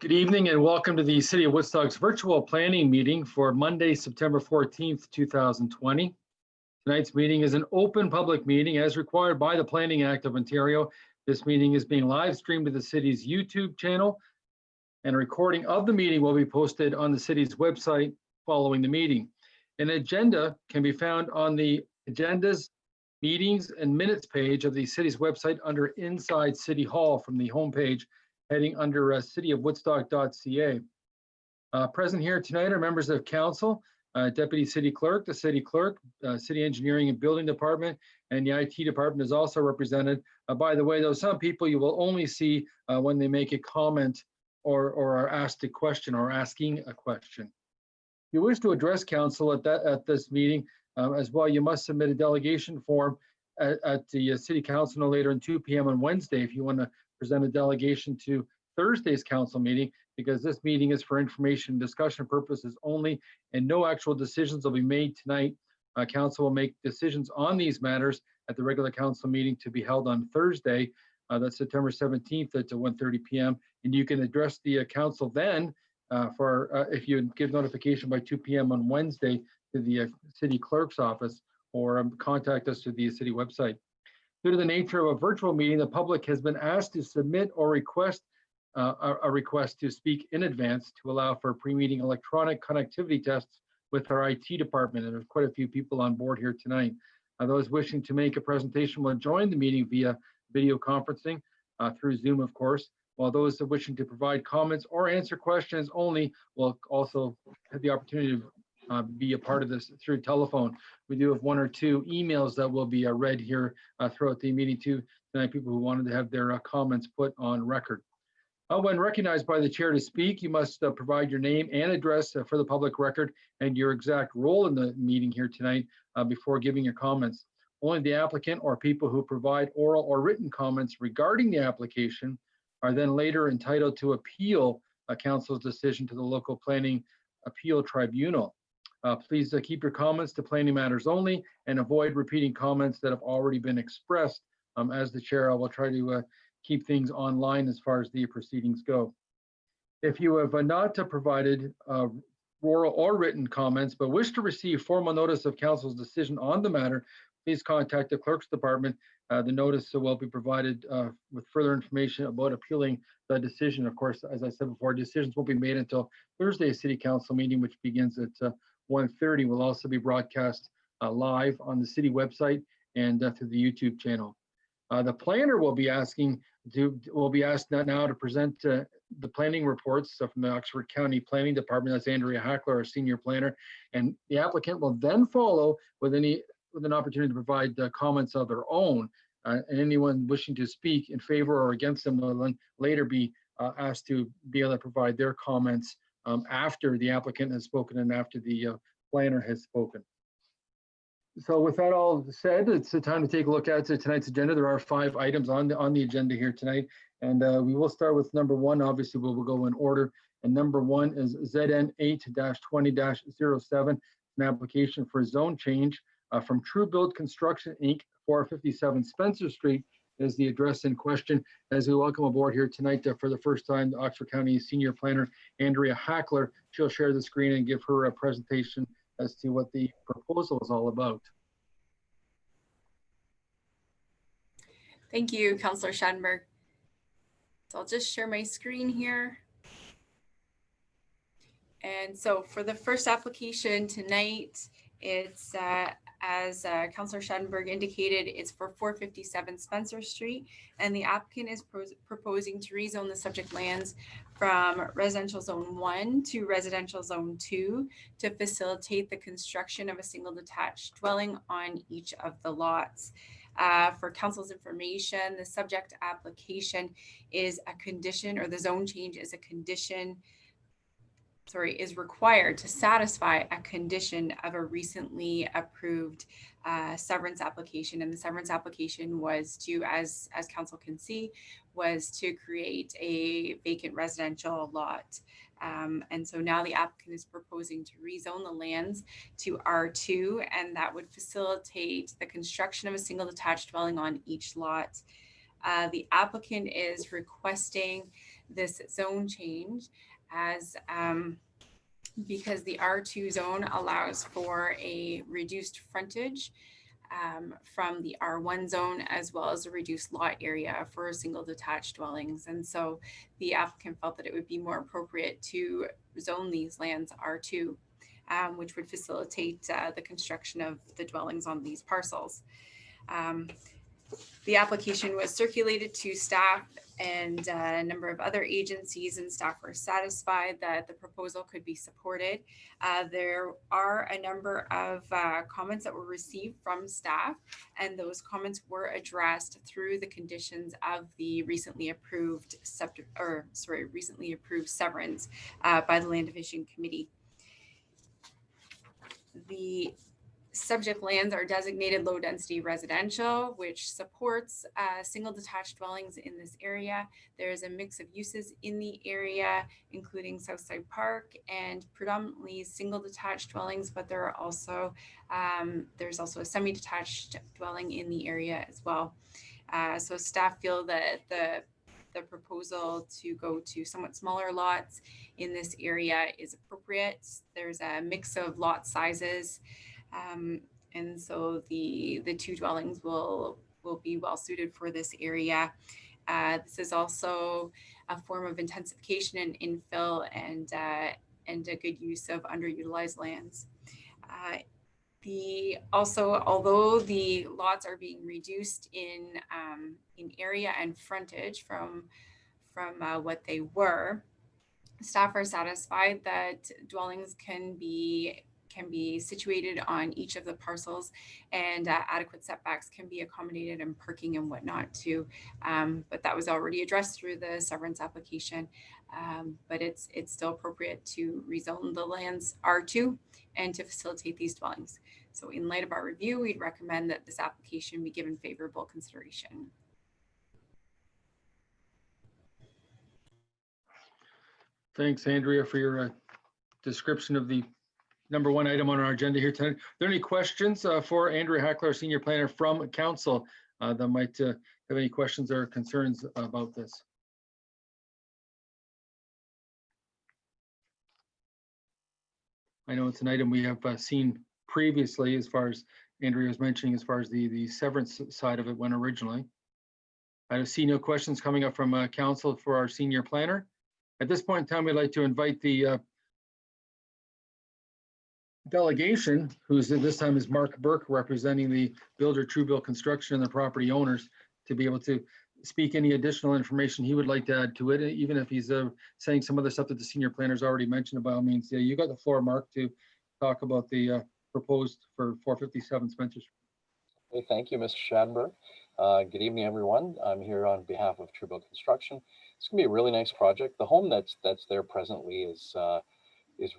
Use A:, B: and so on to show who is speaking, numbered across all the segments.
A: Good evening and welcome to the City of Woodstock's virtual planning meeting for Monday, September 14th, 2020. Tonight's meeting is an open public meeting as required by the Planning Act of Ontario. This meeting is being live streamed to the city's YouTube channel, and a recording of the meeting will be posted on the city's website following the meeting. An agenda can be found on the Agendas, Meetings and Minutes page of the city's website under Inside City Hall from the homepage, heading under cityofwoodstock.ca. Present here tonight are members of council, Deputy City Clerk, the City Clerk, City Engineering and Building Department, and the IT Department is also represented. By the way, though, some people you will only see when they make a comment or are asked a question or asking a question. If you wish to address council at this meeting as well, you must submit a delegation form at the City Council no later than 2 p.m. on Wednesday if you want to present a delegation to Thursday's council meeting, because this meeting is for information and discussion purposes only, and no actual decisions will be made tonight. Council will make decisions on these matters at the regular council meeting to be held on Thursday, that's September 17th at 1:30 p.m. And you can address the council then if you give notification by 2 p.m. on Wednesday to the city clerk's office, or contact us through the city website. Due to the nature of a virtual meeting, the public has been asked to submit or request a request to speak in advance to allow for pre-meeting electronic connectivity tests with our IT department. And there's quite a few people on board here tonight. Those wishing to make a presentation will join the meeting via video conferencing through Zoom, of course, while those wishing to provide comments or answer questions only will also have the opportunity to be a part of this through telephone. We do have one or two emails that will be read here throughout the meeting too tonight, people who wanted to have their comments put on record. When recognized by the chair to speak, you must provide your name and address for the public record and your exact role in the meeting here tonight before giving your comments. Only the applicant or people who provide oral or written comments regarding the application are then later entitled to appeal a council's decision to the local planning appeal tribunal. Please keep your comments to planning matters only and avoid repeating comments that have already been expressed. As the chair, I will try to keep things online as far as the proceedings go. If you have not provided oral or written comments but wish to receive formal notice of council's decision on the matter, please contact the clerk's department. The notice will be provided with further information about appealing the decision. Of course, as I said before, decisions won't be made until Thursday's city council meeting, which begins at 1:30. Will also be broadcast live on the city website and through the YouTube channel. The planner will be asked now to present the planning reports from the Oxford County Planning Department. That's Andrea Hackler, our senior planner, and the applicant will then follow with an opportunity to provide comments of their own. And anyone wishing to speak in favor or against them will then later be asked to be able to provide their comments after the applicant has spoken and after the planner has spoken. So with that all said, it's the time to take a look at tonight's agenda. There are 5 items on the agenda here tonight, and we will start with number 1. Obviously, we'll go in order. And number 1 is ZN 8-20-07, an application for zone change from True Build Construction Inc. 457 Spencer Street is the address in question. As we welcome aboard here tonight for the first time, the Oxford County Senior Planner Andrea Hackler. She'll share the screen and give her a presentation as to what the proposal is all about.
B: Thank you, Councillor Schanberg. So I'll just share my screen here. And so for the first application tonight, it's as Councillor Schanberg indicated, it's for 457 Spencer Street, and the applicant is proposing to rezone the subject lands from residential zone 1 to residential zone 2 to facilitate the construction of a single detached dwelling on each of the lots. For council's information, the subject application is a condition, or the zone change is a condition, is required to satisfy a condition of a recently approved severance application. And the severance application was to, as council can see, was to create a vacant residential lot. And so now the applicant is proposing to rezone the lands to R2, and that would facilitate the construction of a single detached dwelling on each lot. The applicant is requesting this zone change as because the R2 zone allows for a reduced frontage from the R1 zone, as well as a reduced lot area for single detached dwellings. And so the applicant felt that it would be more appropriate to zone these lands R2, which would facilitate the construction of the dwellings on these parcels. The application was circulated to staff and a number of other agencies, and staff were satisfied that the proposal could be supported. There are a number of comments that were received from staff, and those comments were addressed through the conditions of the recently approved severance by the Land Division Committee. The subject lands are designated low density residential, which supports single detached dwellings in this area. There is a mix of uses in the area, including Southside Park and predominantly single detached dwellings, but there are also there's also a semi-detached dwelling in the area as well. So staff feel that the proposal to go to somewhat smaller lots in this area is appropriate. There's a mix of lot sizes. And so the two dwellings will be well suited for this area. This is also a form of intensification and infill and a good use of underutilized lands. Although the lots are being reduced in area and frontage from what they were, staff are satisfied that dwellings can be situated on each of the parcels, and adequate setbacks can be accommodated in parking and whatnot too. But that was already addressed through the severance application. But it's still appropriate to rezone the lands R2 and to facilitate these dwellings. So in light of our review, we'd recommend that this application be given favorable consideration.
A: Thanks, Andrea, for your description of the number one item on our agenda here tonight. Are there any questions for Andrea Hackler, Senior Planner from Council, that might have any questions or concerns about this? I know it's an item we have seen previously, as far as Andrea was mentioning, as far as the severance side of it went originally. I see no questions coming up from Council for our Senior Planner. At this point in time, we'd like to invite the delegation, who's this time is Mark Burke, representing the builder Truebill Construction and the property owners, to be able to speak any additional information he would like to add to it, even if he's saying some other stuff that the senior planners already mentioned. By all means, yeah, you got the floor, Mark, to talk about the proposed for 457 Spencer Street.
C: Hey, thank you, Mr. Schadenberg. Good evening, everyone. I'm here on behalf of Truebill Construction. It's going to be a really nice project. The home that's there presently is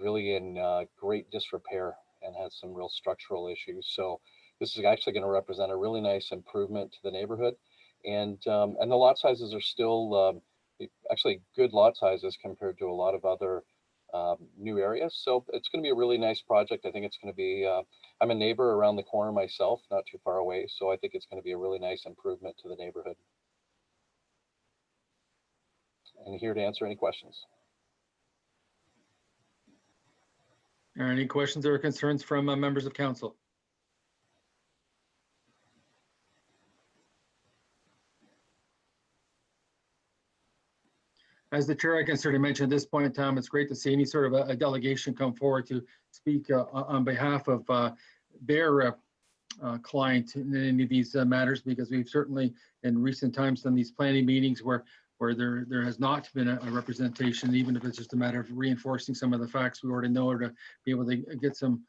C: really in great disrepair and has some real structural issues. So this is actually going to represent a really nice improvement to the neighborhood, and the lot sizes are still actually good lot sizes compared to a lot of other new areas. So it's going to be a really nice project. I think it's going to be. I'm a neighbor around the corner myself, not too far away, so I think it's going to be a really nice improvement to the neighborhood. And here to answer any questions.
A: Are any questions or concerns from members of council? As the chair, I can certainly mention at this point in time, it's great to see any sort of a delegation come forward to speak on behalf of their client in any of these matters, because we've certainly in recent times done these planning meetings where there has not been a representation, even if it's just a matter of reinforcing some of the facts we already know, or to be able to get some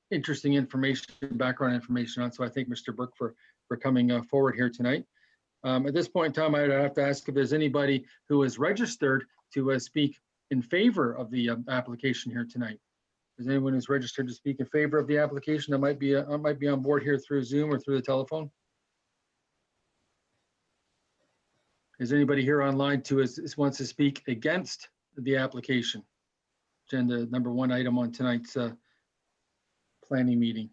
A: interesting information, background information on. So I thank Mr. Burke for coming forward here tonight. At this point in time, I'd have to ask if there's anybody who is registered to speak in favor of the application here tonight. Is anyone who's registered to speak in favor of the application that might be on board here through Zoom or through the telephone? Is anybody here online who wants to speak against the application? Agenda number one item on tonight's planning meeting.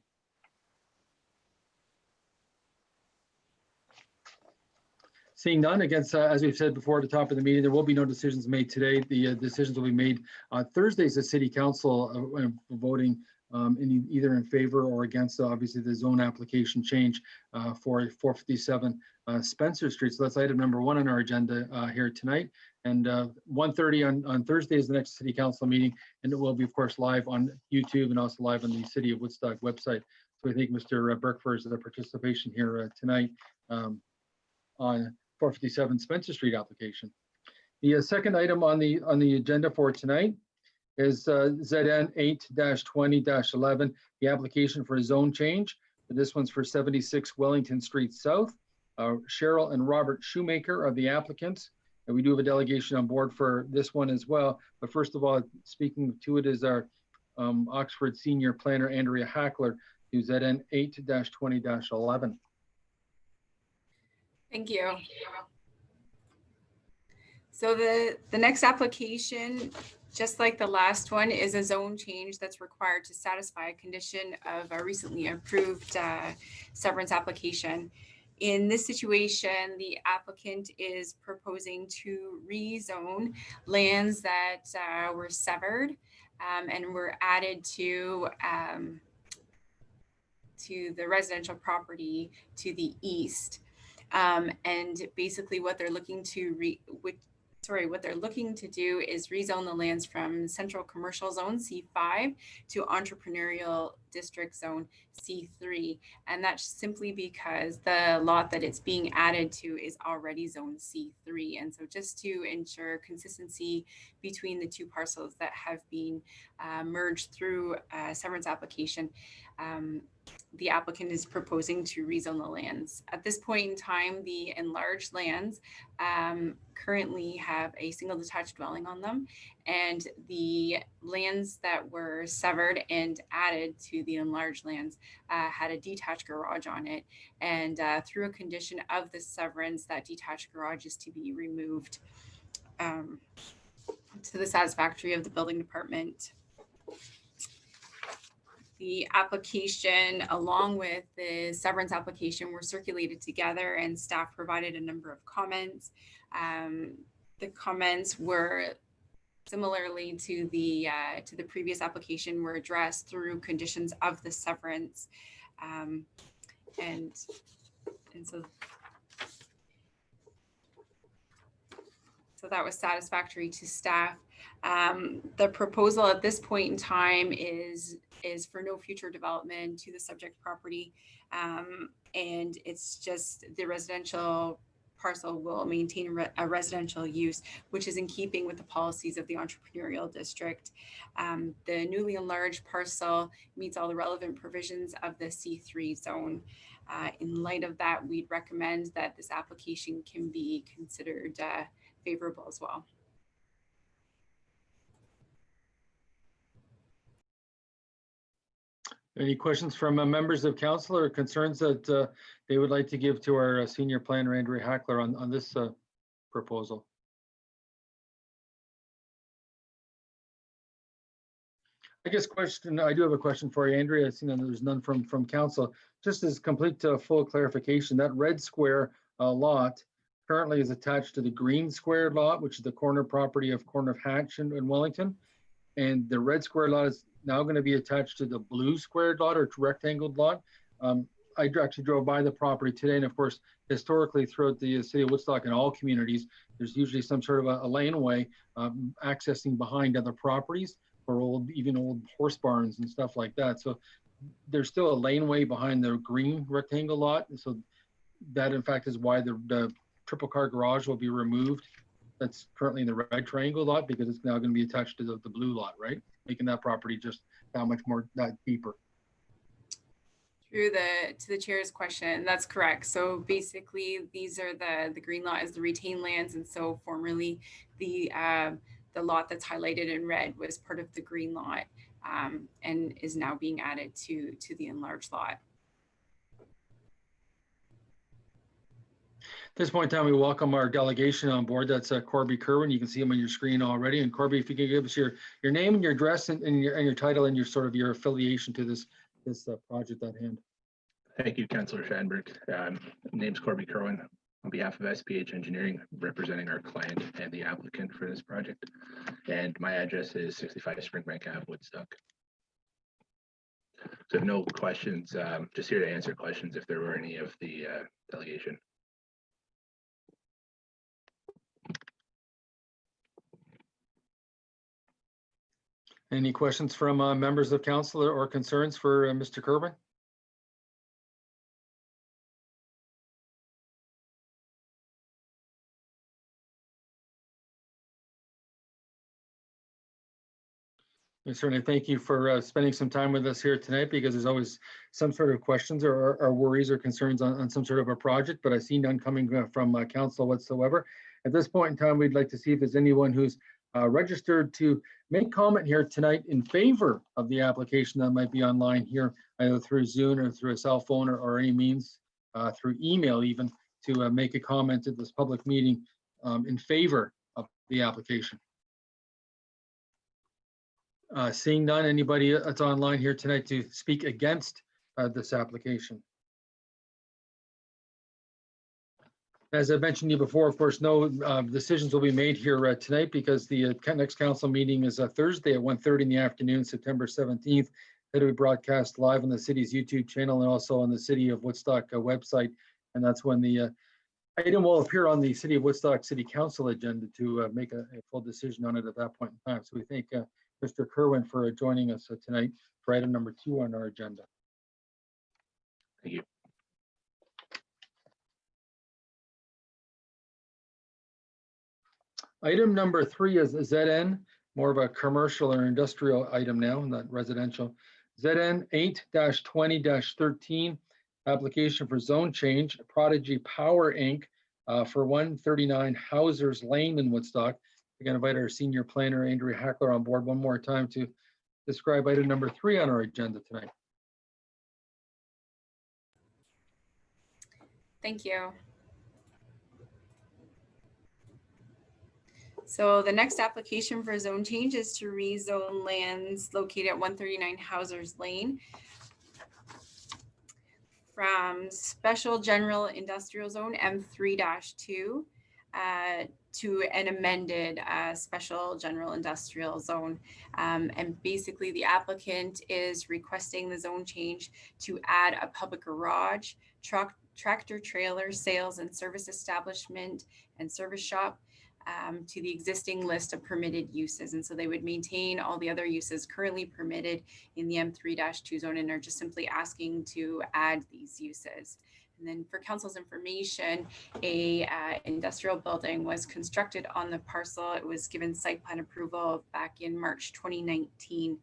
A: Seeing none, against, as we've said before at the top of the meeting, there will be no decisions made today. The decisions will be made on Thursdays at City Council, voting either in favor or against, obviously, the zone application change for 457 Spencer Street. So that's item number 1 on our agenda here tonight. And 1:30 on Thursday is the next City Council meeting, and it will be, of course, live on YouTube and also live on the City of Woodstock website. So I thank Mr. Burke for his participation here tonight on 457 Spencer Street application. The second item on the agenda for tonight is ZN 8-20-11, the application for a zone change. This one's for 76 Wellington Street South. Cheryl and Robert Shoemaker are the applicants, and we do have a delegation on board for this one as well. But first of all, speaking to it is our Oxford Senior Planner, Andrea Hackler, who's ZN 8-20-11.
B: Thank you. So the next application, just like the last one, is a zone change that's required to satisfy a condition of a recently approved severance application. In this situation, the applicant is proposing to rezone lands that were severed and were added to the residential property to the east. And basically what they're looking to do is rezone the lands from Central Commercial Zone C5 to Entrepreneurial District Zone C3. And that's simply because the lot that it's being added to is already Zone C3. And so just to ensure consistency between the two parcels that have been merged through a severance application, the applicant is proposing to rezone the lands. At this point in time, the enlarged lands currently have a single detached dwelling on them, and the lands that were severed and added to the enlarged lands had a detached garage on it. And through a condition of the severance, that detached garage is to be removed to the satisfactory of the building department. The application, along with the severance application, were circulated together, and staff provided a number of comments. The comments were similarly to the previous application, were addressed through conditions of the severance, and so that was satisfactory to staff. The proposal at this point in time is for no future development to the subject property. And it's just the residential parcel will maintain a residential use, which is in keeping with the policies of the entrepreneurial district. The newly enlarged parcel meets all the relevant provisions of the C3 zone. In light of that, we'd recommend that this application can be considered favorable as well.
A: Any questions from members of council or concerns that they would like to give to our senior planner, Andrea Hackler, on this proposal? I do have a question for you, Andrea. I see that there's none from council. Just as complete full clarification, that red square lot currently is attached to the green square lot, which is the corner property of corner of Hatch in Wellington. And the red square lot is now going to be attached to the blue squared lot or rectangled lot. I actually drove by the property today, and of course, historically throughout the city of Woodstock and all communities, there's usually some sort of a laneway accessing behind other properties or even old horse barns and stuff like that. So there's still a laneway behind the green rectangle lot. And so that in fact is why the triple car garage will be removed. That's currently in the red triangle lot because it's now going to be attached to the blue lot, right? Making that property just that much more deeper.
B: To the chair's question, that's correct. So basically, these are the green lot is the retained lands, and so formerly the lot that's highlighted in red was part of the green lot, and is now being added to the enlarged lot.
A: At this point in time, we welcome our delegation on board. That's Corby Kerwin. You can see him on your screen already. And Corby, if you could give us your name and your address and your title and your sort of your affiliation to this project at hand.
D: Thank you, Councillor Schanberg. Name's Corby Kerwin. on behalf of SPH Engineering, representing our client and the applicant for this project. And my address is 65 Springbank Ave, Woodstock. So if no questions, just here to answer questions if there were any of the delegation.
A: Any questions from members of council or concerns for Mr. Kerwin? And certainly thank you for spending some time with us here tonight, because there's always some sort of questions or worries or concerns on some sort of a project, but I see none coming from council whatsoever. At this point in time, we'd like to see if there's anyone who's registered to make comment here tonight in favor of the application that might be online here, either through Zoom or through a cell phone or any means, through email even, to make a comment at this public meeting in favor of the application. Seeing none, anybody that's online here tonight to speak against this application? As I mentioned to you before, of course, no decisions will be made here tonight, because the next council meeting is Thursday at 1:30 in the afternoon, September 17th. It'll be broadcast live on the city's YouTube channel and also on the City of Woodstock website. And that's when the item will appear on the City of Woodstock City Council agenda to make a full decision on it at that point in time. So we thank Mr. Kerwin for joining us tonight for item number 2 on our agenda.
D: Thank you.
A: Item number 3 is ZN, more of a commercial or industrial item now, not residential. ZN 8-20-13, application for zone change, Prodigy Power Inc. For 139 Hausers Lane in Woodstock. We're going to invite our senior planner, Andrea Hackler, on board one more time to describe item number 3 on our agenda tonight.
B: Thank you. So the next application for zone change is to rezone lands located at 139 Hausers Lane from Special General Industrial Zone M3-2 to an amended Special General Industrial Zone. And basically the applicant is requesting the zone change to add a public garage, tractor trailer sales and service establishment and service shop to the existing list of permitted uses. And so they would maintain all the other uses currently permitted in the M3-2 zone and are just simply asking to add these uses. And then for council's information, a industrial building was constructed on the parcel. It was given site plan approval back in March 2019.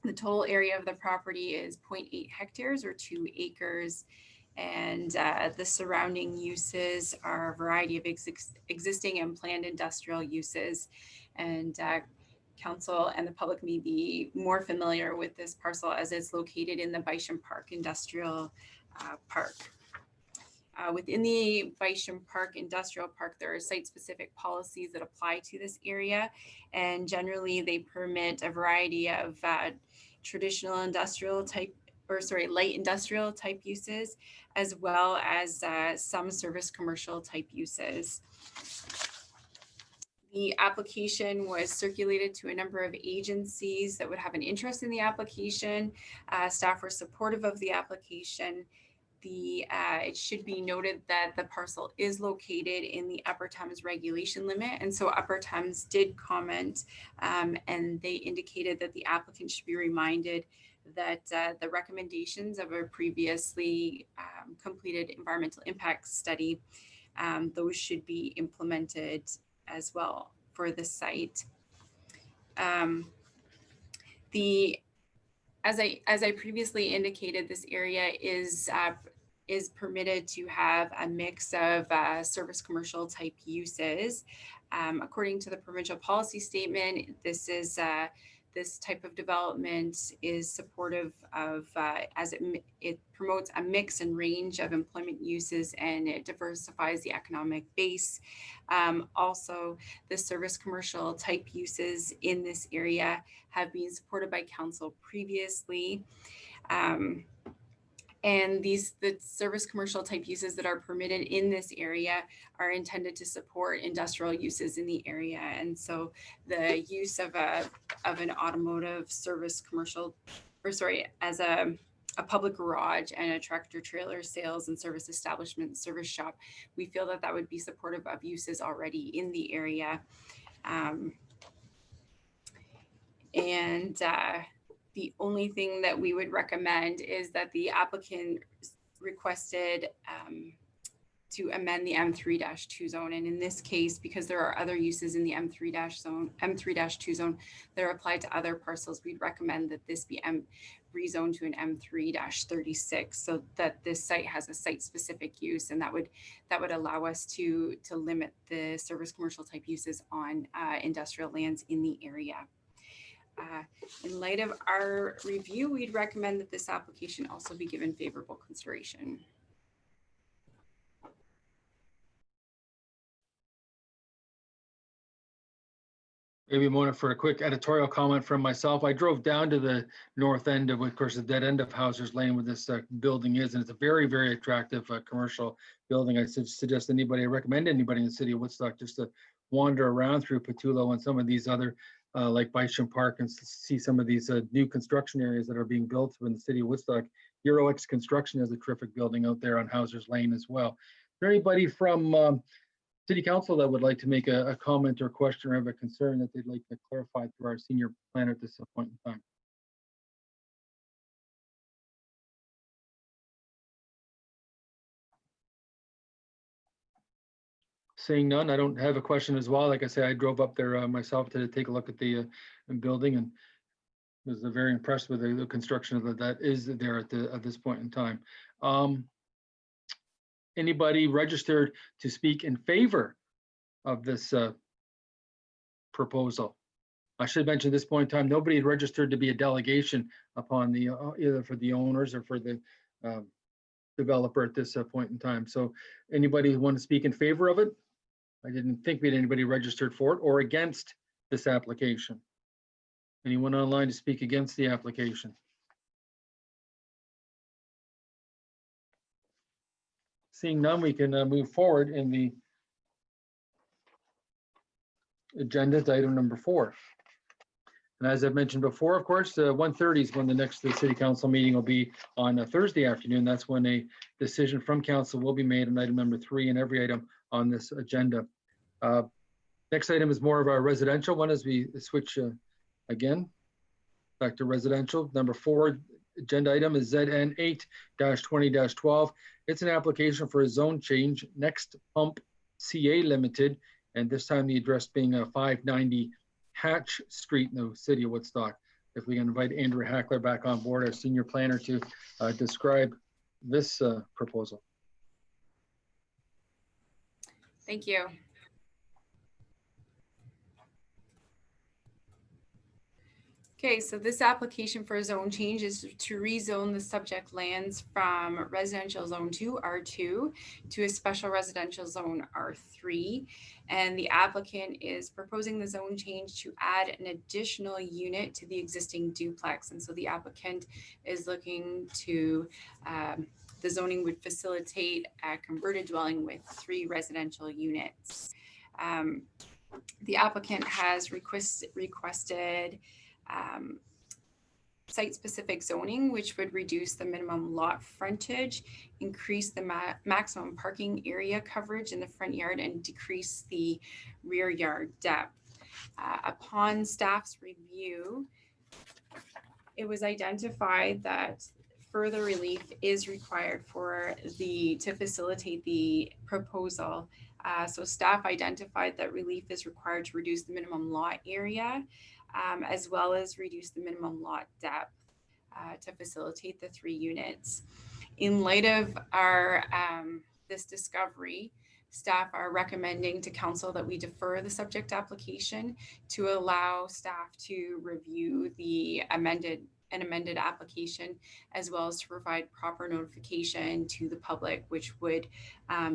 B: The total area of the property is 0.8 hectares or 2 acres. And the surrounding uses are a variety of existing and planned industrial uses. And council and the public may be more familiar with this parcel as it's located in the Bisham Park Industrial Park. Within the Bisham Park Industrial Park, there are site-specific policies that apply to this area. And generally, they permit a variety of traditional industrial type, light industrial type uses, as well as some service commercial type uses. The application was circulated to a number of agencies that would have an interest in the application. Staff were supportive of the application. It should be noted that the parcel is located in the Upper Thames regulation limit. And so Upper Thames did comment and they indicated that the applicant should be reminded that the recommendations of a previously completed environmental impact study, those should be implemented as well for the site. As I previously indicated, this area is permitted to have a mix of service commercial type uses. According to the provincial policy statement, this type of development is supportive of, as it promotes a mix and range of employment uses and it diversifies the economic base. Also, the service commercial type uses in this area have been supported by council previously. And the service commercial type uses that are permitted in this area are intended to support industrial uses in the area. And so the use of an automotive service commercial, or sorry, as a public garage and a tractor trailer sales and service establishment, service shop, we feel that that would be supportive of uses already in the area. The only thing that we would recommend is that the applicant requested to amend the M3-2 zone. And in this case, because there are other uses in the M3-2 zone that are applied to other parcels, we'd recommend that this be rezoned to an M3-36 so that this site has a site-specific use, and that would allow us to limit the service commercial type uses on industrial lands in the area. In light of our review, we'd recommend that this application also be given favorable consideration.
A: Maybe Mona, for a quick editorial comment from myself. I drove down to the north end of course, the dead end of Hauser's Lane where this building is, and it's a very, very attractive commercial building. I suggest I recommend anybody in the city of Woodstock just to wander around through Patullo and some of these other like Bisham Park and see some of these new construction areas that are being built in the city of Woodstock. EuroX Construction has a terrific building out there on Hauser's Lane as well. Is there anybody from City Council that would like to make a comment or question or have a concern that they'd like to clarify through our senior planner at this point in time? Seeing none, I don't have a question as well. Like I say, I drove up there myself to take a look at the building and was very impressed with the construction of that is there at this point in time. Anybody registered to speak in favor of this proposal? I should mention at this point in time, nobody had registered to be a delegation upon the either for the owners or for the developer at this point in time. So anybody who want to speak in favor of it? I didn't think we had anybody registered for it or against this application. Anyone online to speak against the application? Seeing none, we can move forward in the agenda to item number 4. And as I've mentioned before, of course, 1:30 is when the next City Council meeting will be on a Thursday afternoon. That's when a decision from Council will be made on item number 3 and every item on this agenda. Next item is more of our residential one as we switch again back to residential. Number 4 agenda item is ZN 8-20-12. It's an application for a zone change, Next Pump CA Limited, and this time the address being 590 Hatch Street in the city of Woodstock. If we can invite Andrew Hackler back on board, our senior planner, to describe this proposal.
B: Thank you. Okay, so this application for a zone change is to rezone the subject lands from residential zone 2 R2 to a special residential zone R3. And the applicant is proposing the zone change to add an additional unit to the existing duplex. And so the applicant is looking to, the zoning would facilitate a converted dwelling with 3 residential units. The applicant has requested site-specific zoning, which would reduce the minimum lot frontage, increase the maximum parking area coverage in the front yard, and decrease the rear yard depth. Upon staff's review, it was identified that further relief is required to facilitate the proposal. So staff identified that relief is required to reduce the minimum lot area, as well as reduce the minimum lot depth to facilitate the 3 units. In light of our this discovery, staff are recommending to council that we defer the subject application to allow staff to review the amended application, as well as to provide proper notification to the public, which would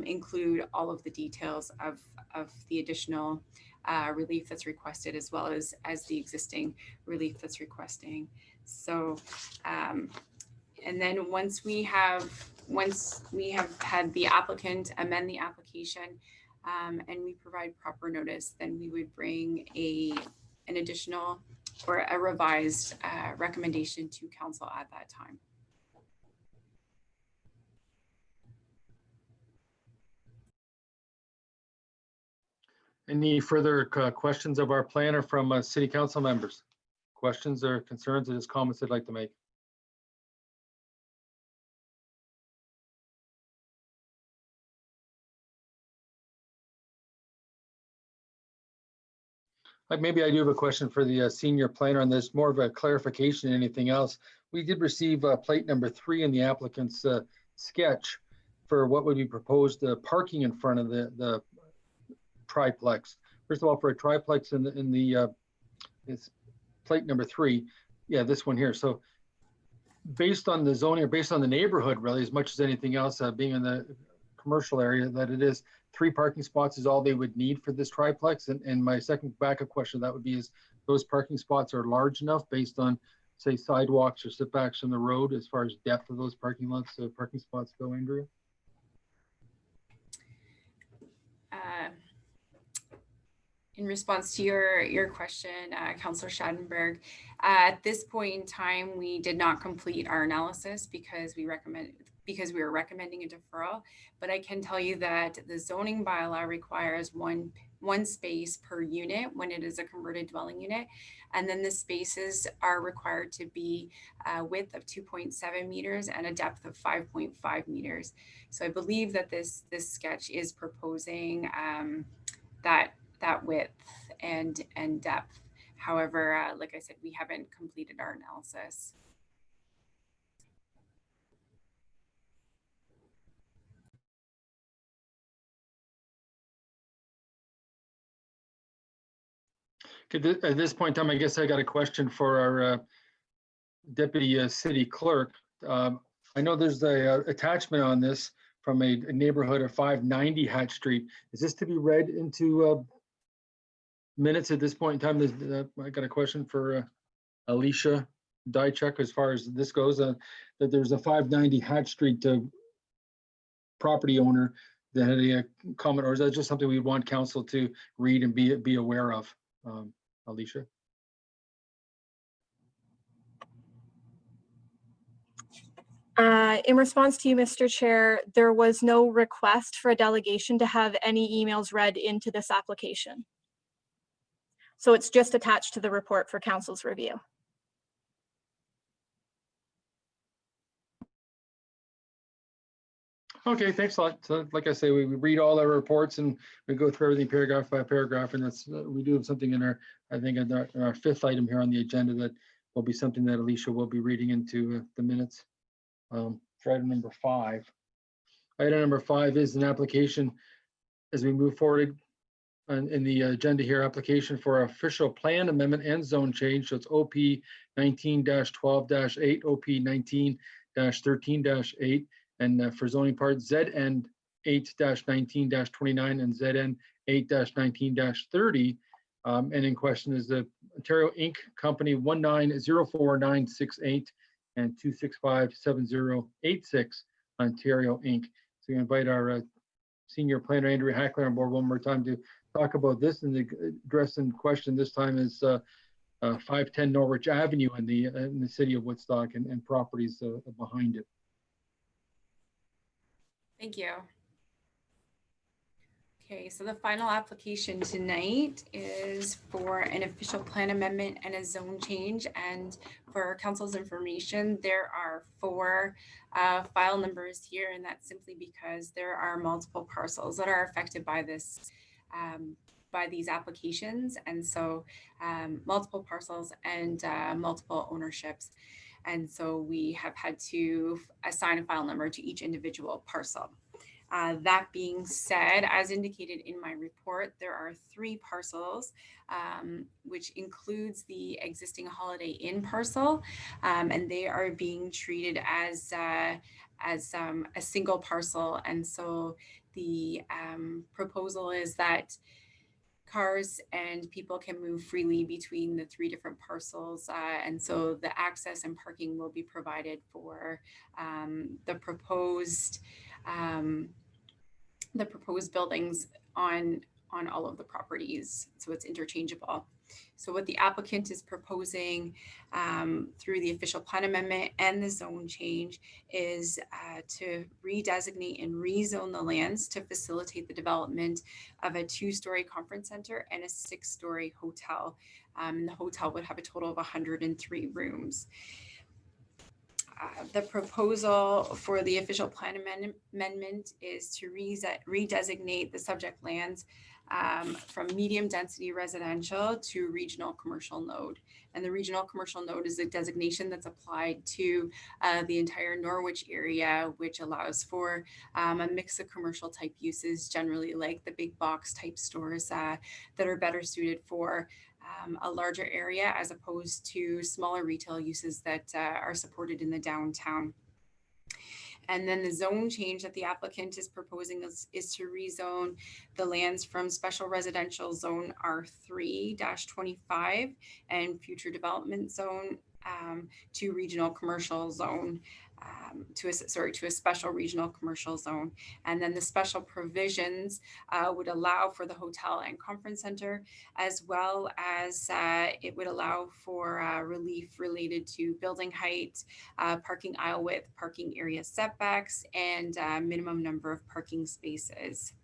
B: include all of the details of the additional relief that's requested, as well as the existing relief that's requesting. So And then once we have had the applicant amend the application and we provide proper notice, then we would bring an additional or a revised recommendation to council at that time.
A: Any further questions of our planner from city council members? Questions or concerns or just comments they'd like to make? Maybe I do have a question for the senior planner on this, more of a clarification than anything else. We did receive plate number 3 in the applicant's sketch for what would be proposed parking in front of the triplex. First of all, for a triplex it's plate number 3. Yeah, this one here. So based on the zoning or based on the neighborhood, really, as much as anything else, being in the commercial area, that it is 3 parking spots is all they would need for this triplex. And my second backup question that would be is those parking spots are large enough based on, say, sidewalks or setbacks from the road as far as depth of those parking lots, parking spots go, Andrea?
B: In response to your question, Councillor Schadenberg, at this point in time, we did not complete our analysis because we were recommending a deferral. But I can tell you that the zoning bylaw requires one space per unit when it is a converted dwelling unit, and then the spaces are required to be a width of 2.7 meters and a depth of 5.5 meters. So I believe that this sketch is proposing that width and depth. However, like I said, we haven't completed our analysis.
A: Okay, at this point in time, I guess I got a question for our deputy city clerk. I know there's a attachment on this from a neighborhood of 590 Hatch Street. Is this to be read into minutes at this point in time? I got a question for Alicia Dychuk as far as this goes, that there's a 590 Hatch Street property owner that had a comment, or is that just something we want council to read and be aware of? Alicia?
E: In response to you, Mr. Chair, there was no request for a delegation to have any emails read into this application. So it's just attached to the report for council's review.
A: Okay, thanks a lot. So like I say, we read all our reports and we go through everything paragraph by paragraph, and that's we do have something in our, I think in our 5th item here on the agenda that will be something that Alicia will be reading into the minutes. For item number 5. Item number 5 is an application as we move forward in the agenda here, application for official plan amendment and zone change. So it's OP 19-12-8, OP 19-13-8. And for zoning part, ZN 8-19-29 and ZN 8-19-30. And in question is the Ontario Inc. Company 1904-968 and 265-7086 Ontario Inc. So we invite our senior planner Andrea Hackler on board one more time to talk about this, and the address in question this time is 510 Norwich Avenue in the city of Woodstock and properties behind it.
B: Thank you. Okay, so the final application tonight is for an official plan amendment and a zone change. And for council's information, there are 4 file numbers here, and that's simply because there are multiple parcels that are affected by this, by these applications. And so multiple parcels and multiple ownerships. And so we have had to assign a file number to each individual parcel. That being said, as indicated in my report, there are 3 parcels, which includes the existing Holiday Inn parcel, and they are being treated as a single parcel. And so the proposal is that cars and people can move freely between the 3 different parcels. And so the access and parking will be provided for the proposed buildings on all of the properties. So it's interchangeable. So what the applicant is proposing through the official plan amendment and the zone change is to redesignate and rezone the lands to facilitate the development of a 2-story conference center and a 6-story hotel. And the hotel would have a total of 103 rooms. The proposal for the official plan amendment is to redesignate the subject lands from medium density residential to regional commercial node. And the regional commercial node is a designation that's applied to the entire Norwich area, which allows for a mix of commercial type uses, generally like the big box type stores that are better suited for a larger area as opposed to smaller retail uses that are supported in the downtown. And then the zone change that the applicant is proposing is to rezone the lands from special residential zone R3-25 and future development zone to regional commercial zone, to a special regional commercial zone. And then the special provisions would allow for the hotel and conference center, as well as it would allow for relief related to building height, parking aisle width, parking area setbacks, and minimum number of parking spaces.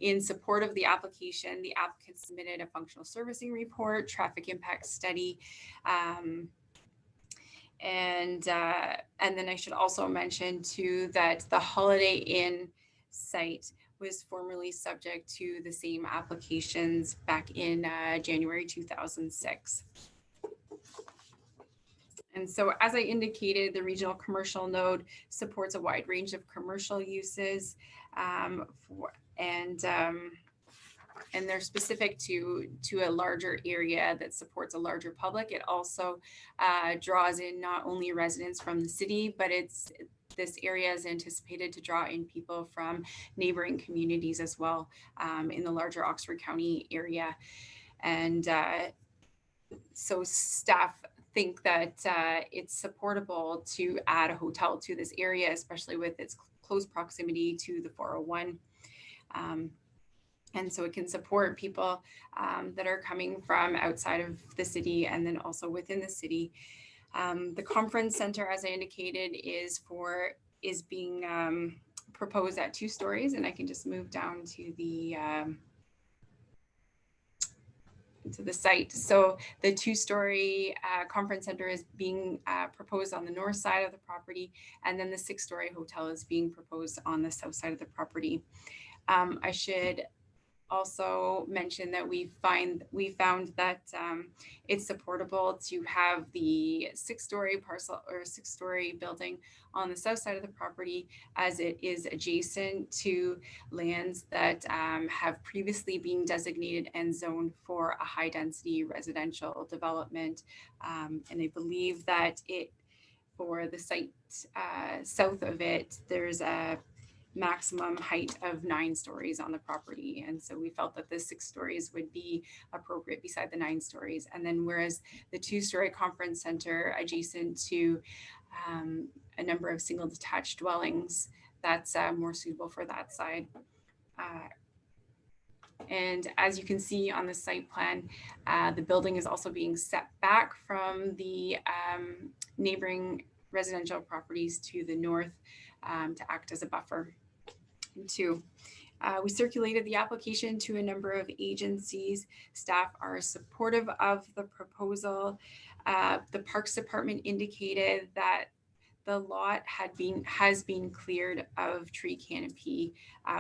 B: In support of the application, the applicant submitted a functional servicing report, traffic impact study, and then I should also mention too that the Holiday Inn site was formerly subject to the same applications back in January 2006. And so, as I indicated, the regional commercial node supports a wide range of commercial uses, and they're specific to a larger area that supports a larger public. It also draws in not only residents from the city, but this area is anticipated to draw in people from neighboring communities as well in the larger Oxford County area. And so staff think that it's supportable to add a hotel to this area, especially with its close proximity to the 401. And so it can support people that are coming from outside of the city and then also within the city. The conference center, as I indicated, is being proposed at 2 stories, and I can just move down to the site. So the 2-story conference center is being proposed on the north side of the property, and then the 6-story hotel is being proposed on the south side of the property. I should also mention that we found that it's supportable to have the 6-story parcel or 6-story building on the south side of the property, as it is adjacent to lands that have previously been designated and zoned for a high density residential development. And I believe that for the site south of it, there's a maximum height of 9 stories on the property. And so we felt that the 6 stories would be appropriate beside the 9 stories. And then whereas the 2-story conference center adjacent to a number of single detached dwellings, that's more suitable for that side. And as you can see on the site plan, the building is also being set back from the neighboring residential properties to the north to act as a buffer. We circulated the application to a number of agencies. Staff are supportive of the proposal. The Parks Department indicated that the lot has been cleared of tree canopy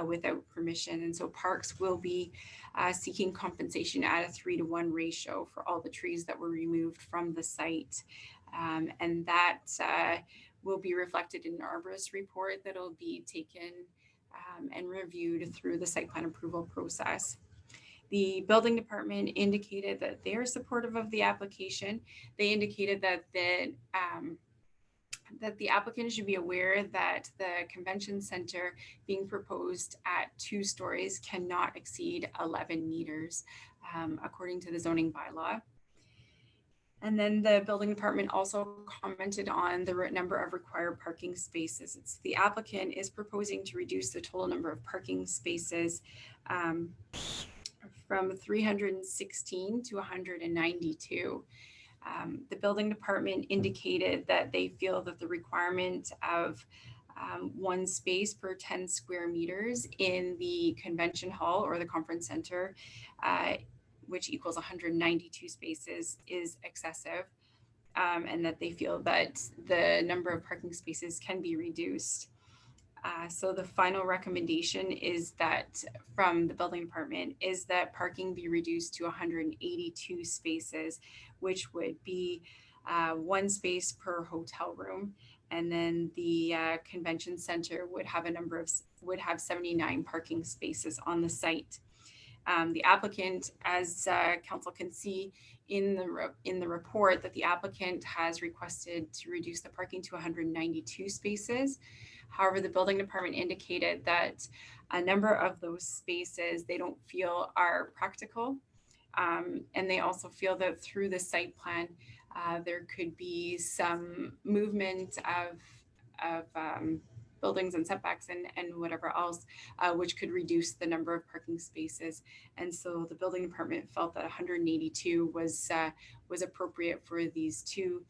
B: without permission, and so Parks will be seeking compensation at a 3-to-1 ratio for all the trees that were removed from the site, and that will be reflected in an arborist report that will be taken and reviewed through the site plan approval process. The building department indicated that they are supportive of the application. They indicated that that the applicant should be aware that the convention center being proposed at 2 stories cannot exceed 11 meters, according to the zoning bylaw. And then the building department also commented on the number of required parking spaces. The applicant is proposing to reduce the total number of parking spaces from 316 to 192. The building department indicated that they feel that the requirement of 1 space per 10 square meters in the convention hall or the conference center, which equals 192 spaces, is excessive, and that they feel that the number of parking spaces can be reduced. So the final recommendation is that from the building department is that parking be reduced to 182 spaces, which would be 1 space per hotel room. And then the convention center would have 79 parking spaces on the site. The applicant, as council can see in the report, that the applicant has requested to reduce the parking to 192 spaces. However, the building department indicated that a number of those spaces they don't feel are practical. And they also feel that through the site plan, there could be some movement of buildings and setbacks and whatever else, which could reduce the number of parking spaces. And so the building department felt that 182 was appropriate for these 2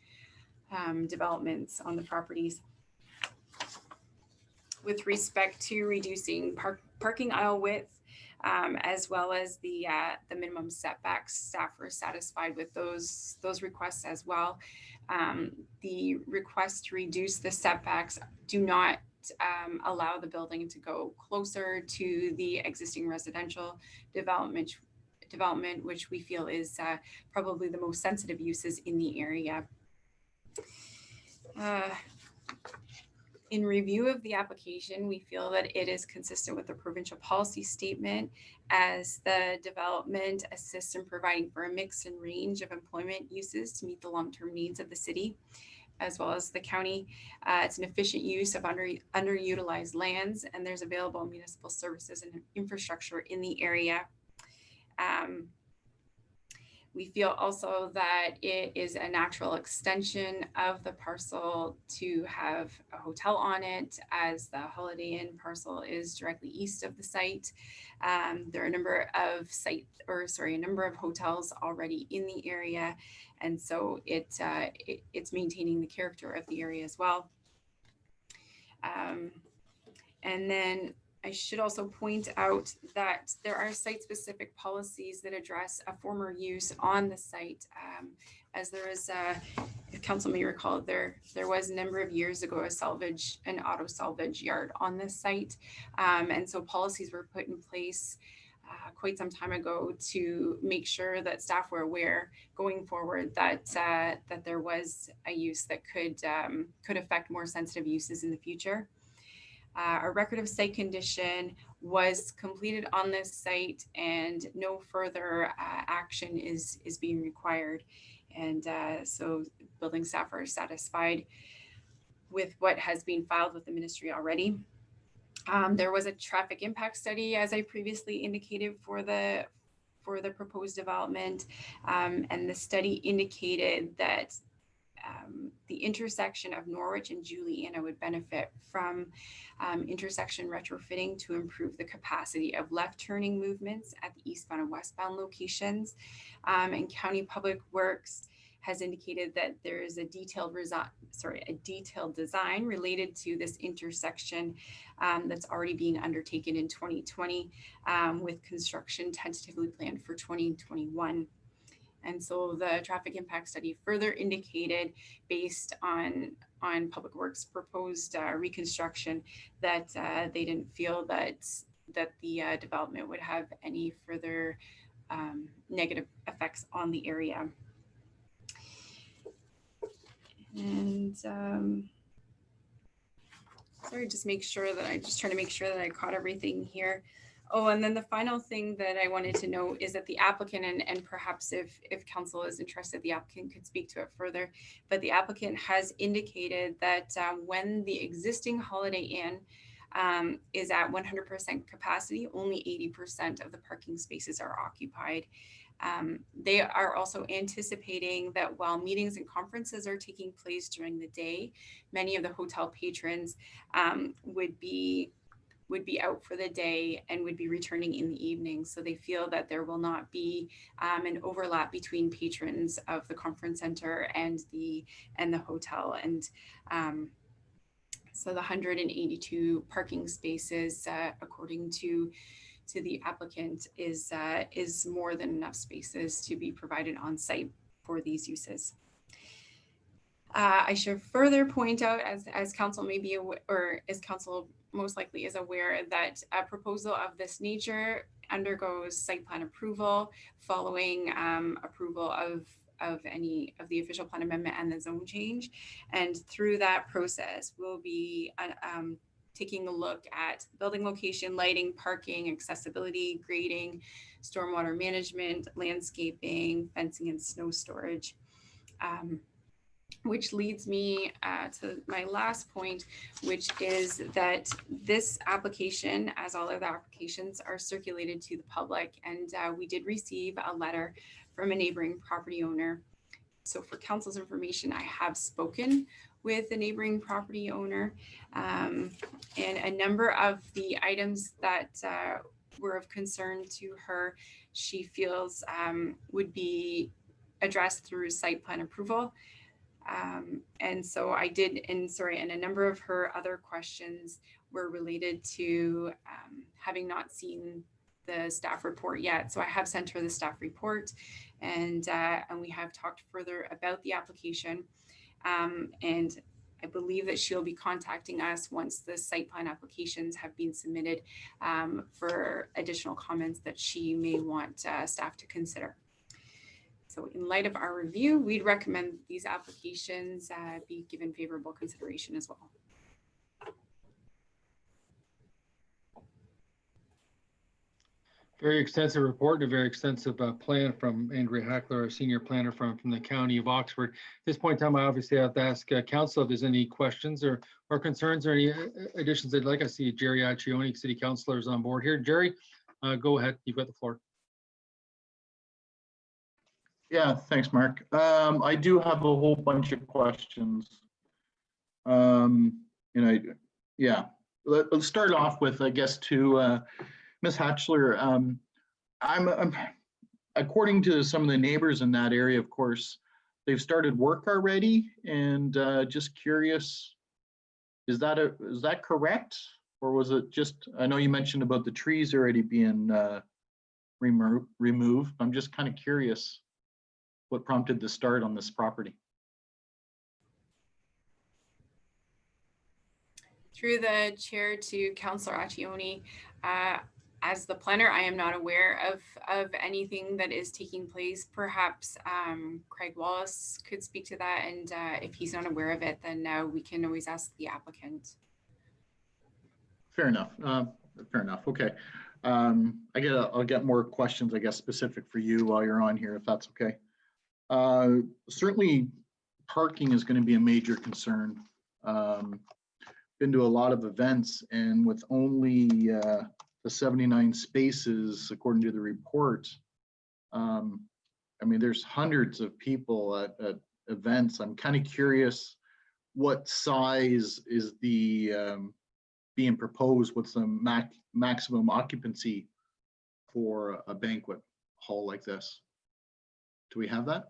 B: developments on the properties. With respect to reducing parking aisle width, as well as the minimum setbacks, staff were satisfied with those requests as well. The request to reduce the setbacks do not allow the building to go closer to the existing residential development, which we feel is probably the most sensitive uses in the area. In review of the application, we feel that it is consistent with the provincial policy statement as the development assists in providing for a mix and range of employment uses to meet the long-term needs of the city, as well as the county. It's an efficient use of underutilized lands, and there's available municipal services and infrastructure in the area. We feel also that it is a natural extension of the parcel to have a hotel on it, as the Holiday Inn parcel is directly east of the site. There are a number of hotels already in the area, and so it's maintaining the character of the area as well. And then I should also point out that there are site-specific policies that address a former use on the site, as there is, if council may recall, there was a number of years ago an auto salvage yard on this site, and so policies were put in place quite some time ago to make sure that staff were aware going forward that there was a use that could affect more sensitive uses in the future. A record of site condition was completed on this site, and no further action is being required. And so building staff are satisfied with what has been filed with the ministry already. There was a traffic impact study, as I previously indicated, for the proposed development, and the study indicated that the intersection of Norwich and Juliana would benefit from intersection retrofitting to improve the capacity of left turning movements at the eastbound and westbound locations. And County Public Works has indicated that there is a detailed design related to this intersection that's already being undertaken in 2020, with construction tentatively planned for 2021. And so the traffic impact study further indicated, based on Public Works proposed reconstruction, that they didn't feel that the development would have any further negative effects on the area. And sorry, just trying to make sure that I caught everything here. Oh, and then the final thing that I wanted to note is that the applicant, and perhaps if council is interested, the applicant could speak to it further, but the applicant has indicated that when the existing Holiday Inn is at 100% capacity, only 80% of the parking spaces are occupied. They are also anticipating that while meetings and conferences are taking place during the day, many of the hotel patrons would be out for the day and would be returning in the evening. So they feel that there will not be an overlap between patrons of the conference center and the hotel. And so the 182 parking spaces, according to the applicant, is more than enough spaces to be provided on site for these uses. I should further point out, as council may be aware, or as council most likely is aware, that a proposal of this nature undergoes site plan approval following approval of any of the official plan amendment and the zone change. And through that process, we'll be taking a look at building location, lighting, parking, accessibility, grading, stormwater management, landscaping, fencing, and snow storage. Which leads me to my last point, which is that this application, as all other applications, are circulated to the public. And we did receive a letter from a neighboring property owner. So for council's information, I have spoken with the neighboring property owner, and a number of the items that were of concern to her, she feels would be addressed through site plan approval. And so I did, and a number of her other questions were related to having not seen the staff report yet. So I have sent her the staff report, and we have talked further about the application. And I believe that she'll be contacting us once the site plan applications have been submitted for additional comments that she may want staff to consider. So in light of our review, we'd recommend these applications be given favorable consideration as well.
A: Very extensive report and a very extensive plan from Andrea Hackler, our senior planner from the County of Oxford. At this point in time, I obviously have to ask council if there's any questions or concerns or any additions they'd like. I see Jerry Accioni, City Councilor, is on board here. Jerry, go ahead. You've got the floor.
F: Yeah, thanks, Mark. I do have a whole bunch of questions. Yeah, let's start off with, I guess, to Ms. Hatchler. I'm according to some of the neighbors in that area, of course, they've started work already, and just curious, is that correct, or was it just? I know you mentioned about the trees already being removed. I'm just kind of curious what prompted the start on this property.
B: Through the chair to Councillor Accioni, as the planner, I am not aware of anything that is taking place. Perhaps Craig Wallace could speak to that, and if he's not aware of it, then we can always ask the applicant.
F: Fair enough. Fair enough. Okay. I'll get more questions, I guess, specific for you while you're on here, if that's okay. Certainly, parking is going to be a major concern. Been to a lot of events, and with only the 79 spaces, according to the report, I mean, there's hundreds of people at events. I'm kind of curious what size is the being proposed. What's the maximum occupancy for a banquet hall like this? Do we have that?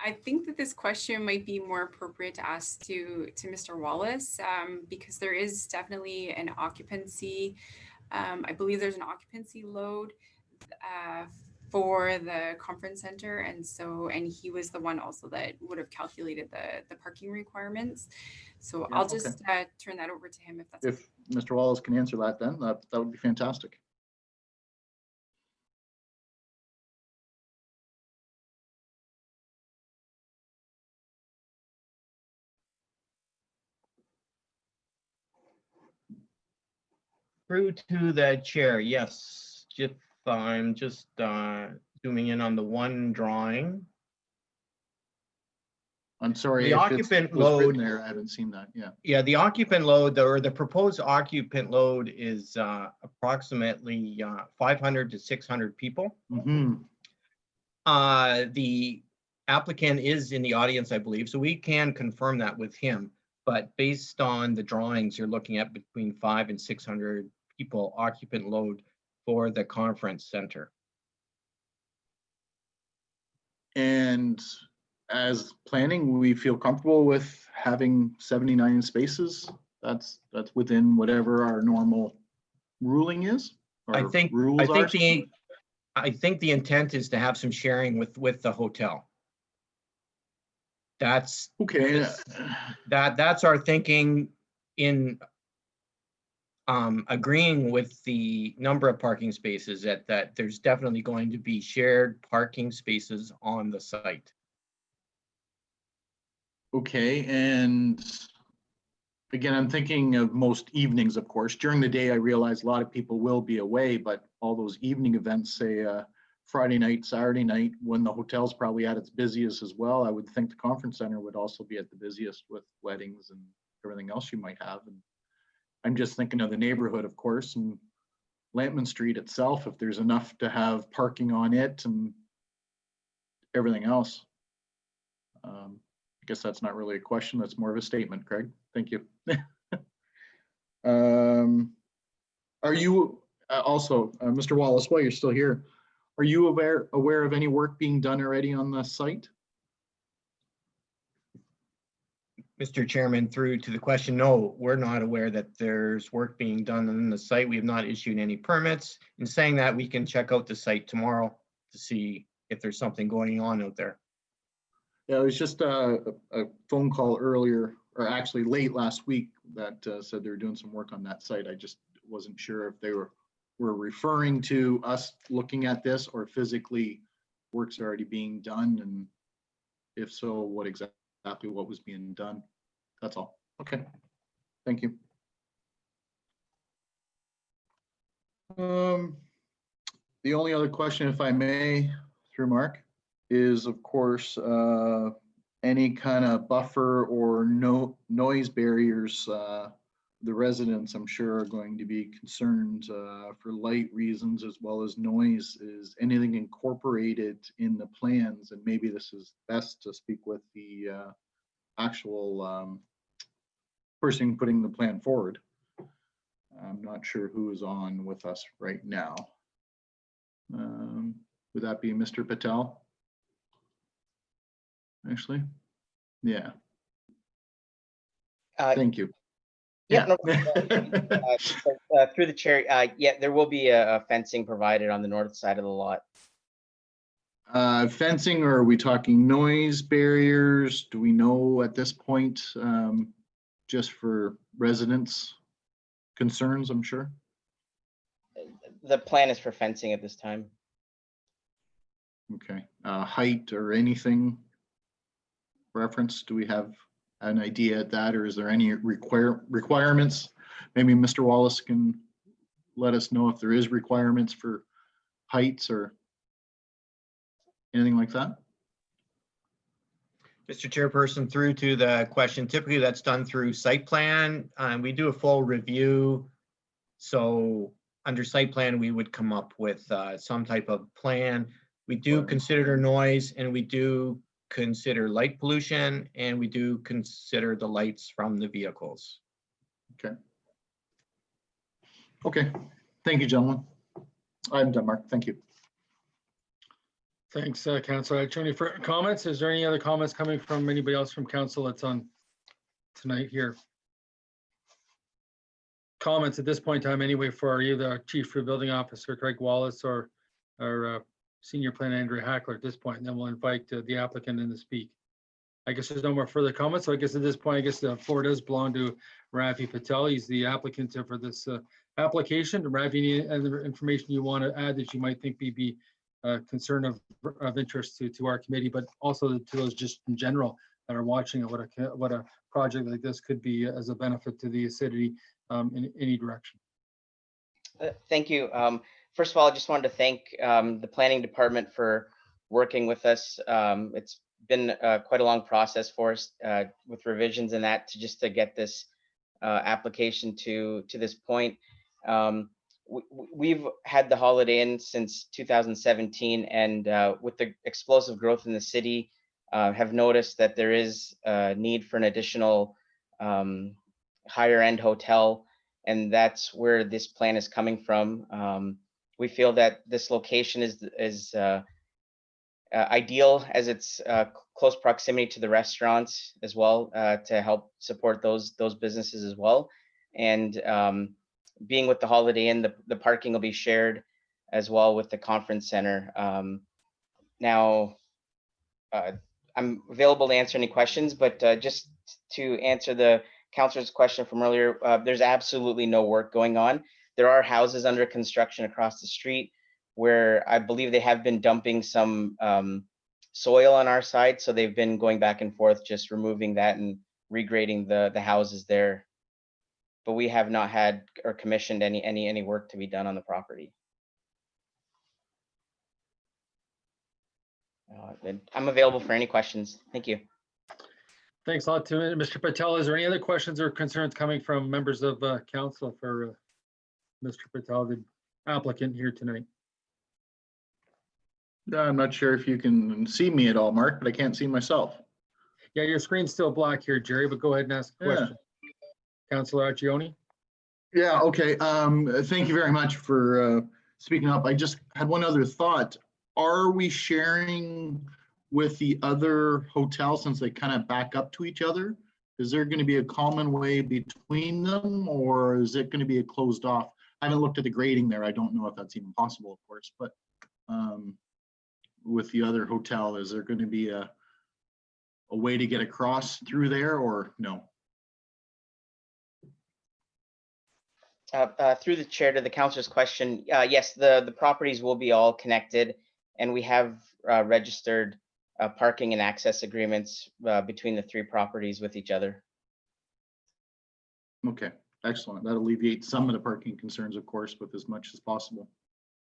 B: I think that this question might be more appropriate to ask to Mr. Wallace, because there is definitely an occupancy. I believe there's an occupancy load for the conference center, and he was the one also that would have calculated the parking requirements. So yeah, I'll just turn that over to him if that's
F: okay. Mr. Wallace can answer that, then that would be fantastic.
G: Through to the chair, yes. I'm just zooming in on the one drawing.
F: I'm sorry.
G: The
F: if
G: occupant
F: was written
G: load-
F: there, I haven't seen that. Yeah.
G: Yeah, the occupant load, or the proposed occupant load is approximately 500 to 600 people.
F: Mhm.
G: The applicant is in the audience, I believe, so we can confirm that with him. But based on the drawings, you're looking at between 500 and 600 people occupant load for the conference center.
F: And as planning, we feel comfortable with having 79 spaces. That's within whatever our normal ruling is.
G: I
F: or
G: think
F: rules are.
G: I think the intent is to have some sharing with the hotel. That's
F: Okay.
G: that's our thinking in agreeing with the number of parking spaces that there's definitely going to be shared parking spaces on the site.
F: Okay, and again, I'm thinking of most evenings, of course. During the day, I realize a lot of people will be away, but all those evening events, say Friday night, Saturday night, when the hotel's probably at its busiest as well, I would think the conference center would also be at the busiest with weddings and everything else you might have. And I'm just thinking of the neighborhood, of course, and Lampman Street itself, if there's enough to have parking on it and everything else. I guess that's not really a question. That's more of a statement, Craig. Thank you. Are you also, Mr. Wallace, while you're still here, are you aware of any work being done already on the site?
G: Mr. Chairman, through to the question, no, we're not aware that there's work being done on the site. We have not issued any permits. In saying that, we can check out the site tomorrow to see if there's something going on out there.
F: Yeah, it was just a phone call earlier, or actually late last week, that said they were doing some work on that site. I just wasn't sure if they were referring to us looking at this, or physically work's already being done, and if so, what exactly what was being done. That's all. Okay, thank you. The only other question, if I may, through Mark, is of course any kind of buffer or noise barriers. The residents, I'm sure, are going to be concerned for light reasons as well as noise. Is anything incorporated in the plans? And maybe this is best to speak with the actual person putting the plan forward. I'm not sure who is on with us right now. Would that be Mr. Patel? Actually, yeah. Thank you.
H: Yeah. No, through the chair, yeah, there will be a fencing provided on the north side of the lot.
F: Fencing, or are we talking noise barriers? Do we know at this point, just for residents' concerns, I'm sure?
H: The plan is for fencing at this time.
F: Okay, height or anything reference? Do we have an idea at that, or is there any requirements? Maybe Mr. Wallace can let us know if there is requirements for heights or anything like that.
G: Mr. Chairperson, through to the question, typically that's done through site plan. We do a full review. So under site plan, we would come up with some type of plan. We do consider noise, and we do consider light pollution, and we do consider the lights from the vehicles.
F: Okay. Okay, thank you, gentlemen. I'm done, Mark. Thank you.
A: Thanks, Councilor. Any further comments? Is there any other comments coming from anybody else from council that's on tonight here? Comments at this point in time anyway for either Chief Building Officer Craig Wallace or our Senior Planner Andrew Hackler at this point, and then we'll invite the applicant in to speak. I guess there's no more further comments. So I guess at this point, I guess the floor does belong to Ravi Patel. He's the applicant for this application. Ravi, any other information you want to add that you might think be concern of interest to our committee, but also to those just in general that are watching what a project like this could be as a benefit to the city in any direction?
H: Thank you. First of all, I just wanted to thank the planning department for working with us. It's been quite a long process for us with revisions and that to get this application to this point. We've had the Holiday Inn since 2017, and with the explosive growth in the city, have noticed that there is a need for an additional higher end hotel, and that's where this plan is coming from. We feel that this location is ideal, as it's close proximity to the restaurants as well, to help support those businesses as well. And being with the Holiday Inn, the parking will be shared as well with the conference center. Now, I'm available to answer any questions, but just to answer the councilor's question from earlier, there's absolutely no work going on. There are houses under construction across the street where I believe they have been dumping some soil on our side. So they've been going back and forth, just removing that and regrading the houses there. But we have not had or commissioned any work to be done on the property. I'm available for any questions. Thank you.
A: Thanks a lot to Mr. Patel. Is there any other questions or concerns coming from members of council for Mr. Patel, the applicant here tonight?
F: I'm not sure if you can see me at all, Mark, but I can't see myself.
A: Yeah, your screen's still black here, Jerry, but go ahead and ask a question. Councilor Accioni?
F: Yeah, okay. Thank you very much for speaking up. I just had one other thought. Are we sharing with the other hotels since they kind of back up to each other? Is there going to be a common way between them, or is it going to be a closed off? I haven't looked at the grading there. I don't know if that's even possible, of course, but with the other hotel, is there going to be a way to get across through there, or no?
H: Through the chair to the councilor's question, yes, the properties will be all connected, and we have registered parking and access agreements between the three properties with each other.
F: Okay, excellent. That alleviates some of the parking concerns, of course, with as much as possible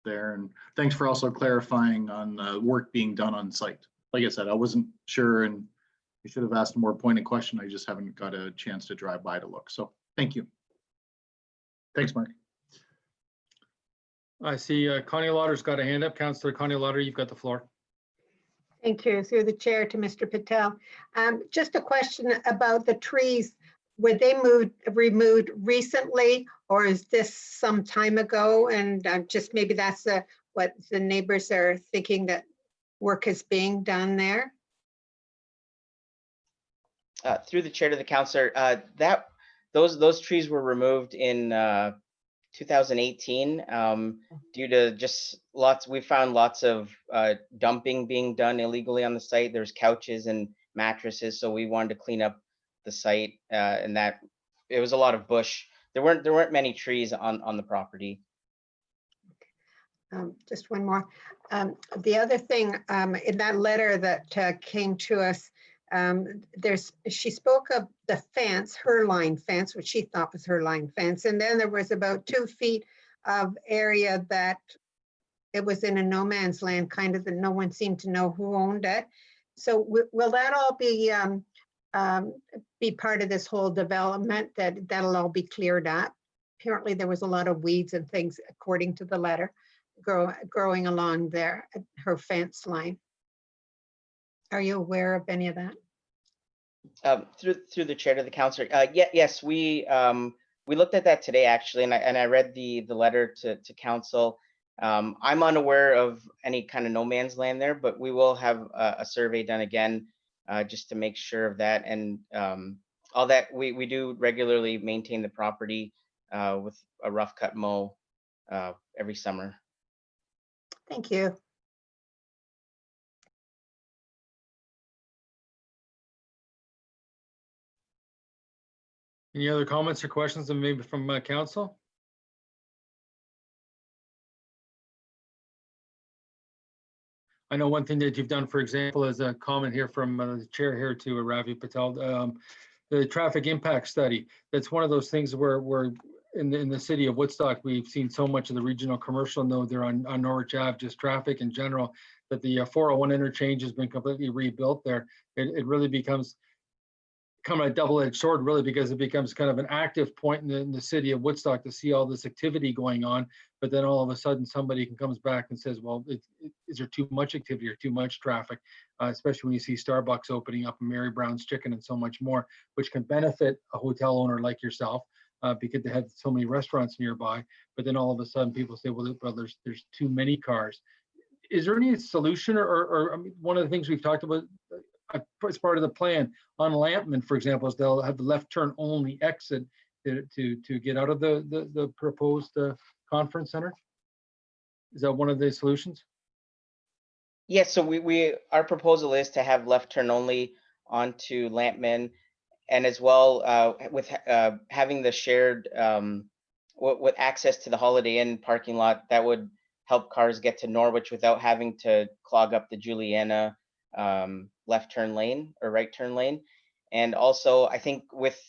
F: there. And thanks for also clarifying on work being done on site. Like I said, I wasn't sure, and you should have asked a more pointed question. I just haven't got a chance to drive by to look. So thank you. Thanks, Mark.
A: I see Connie Lauder's got a hand up. Councillor Connie Lauder, you've got the floor.
I: Thank you. Through the chair to Mr. Patel. Just a question about the trees. Were they removed recently, or is this some time ago? And just maybe that's what the neighbors are thinking, that work is being done there.
H: Through the chair to the councilor, those trees were removed in 2018 due to just we found lots of dumping being done illegally on the site. There's couches and mattresses, so we wanted to clean up the site, and that it was a lot of bush. There weren't many trees on the property.
I: Just one more. The other thing, in that letter that came to us, she spoke of the fence, her line fence, which she thought was her line fence. And then there was about 2 feet of area that it was in a no man's land, kind of, that no one seemed to know who owned it. So will that all be part of this whole development, that'll all be cleared up? Apparently there was a lot of weeds and things, according to the letter, growing along there, her fence line. Are you aware of any of that?
H: Through the chair to the councilor, yes, we looked at that today actually, and I read the letter to council. I'm unaware of any kind of no man's land there, but we will have a survey done again just to make sure of that, and all that. We do regularly maintain the property with a rough cut mow every summer.
I: Thank you.
A: Any other comments or questions, and maybe from council? I know one thing that you've done, for example, is a comment here from the chair here to Ravi Patel, the traffic impact study. That's one of those things where in the city of Woodstock, we've seen so much of the regional commercial node there on Norwich Ave, just traffic in general, that the 401 interchange has been completely rebuilt there. It really becomes kind of a double-edged sword, really, because it becomes kind of an active point in the city of Woodstock to see all this activity going on. But then all of a sudden somebody comes back and says, well, is there too much activity or too much traffic? Especially when you see Starbucks opening up, Mary Brown's Chicken and so much more, which can benefit a hotel owner like yourself, because they have so many restaurants nearby. But then all of a sudden people say, well, there's too many cars. Is there any solution, or I mean, one of the things we've talked about as part of the plan on Lampman, for example, is they'll have the left turn only exit to get out of the proposed conference center? Is that one of the solutions?
H: Yes, so our proposal is to have left turn only onto Lampman, and as well with having the shared with access to the Holiday Inn parking lot, that would help cars get to Norwich without having to clog up the Juliana left turn lane or right turn lane. And also, I think with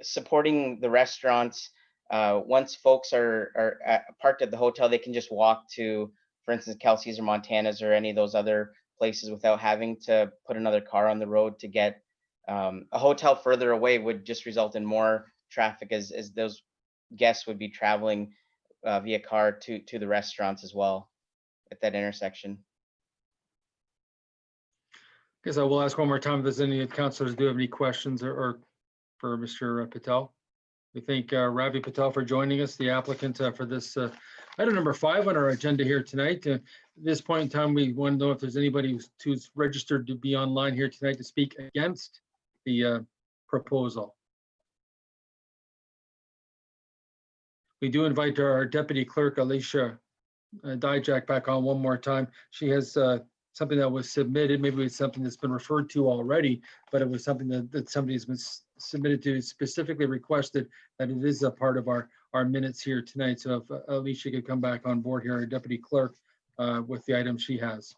H: supporting the restaurants, once folks are parked at the hotel, they can just walk to, for instance, Kelsey's or Montana's or any of those other places without having to put another car on the road to get a hotel further away. Would just result in more traffic as those guests would be traveling via car to the restaurants as well at that intersection.
A: I guess I will ask one more time if there's any councilors do have any questions or for Mr. Patel. We thank Ravi Patel for joining us, the applicant for this item number 5 on our agenda here tonight. At this point in time, we want to know if there's anybody who's registered to be online here tonight to speak against the proposal. We do invite our deputy clerk, Alicia Dijak, back on one more time. She has something that was submitted. Maybe it's something that's been referred to already, but it was something that somebody has been submitted to, specifically requested that it is a part of our minutes here tonight. So if Alicia could come back on board here, our deputy clerk, with the item she has.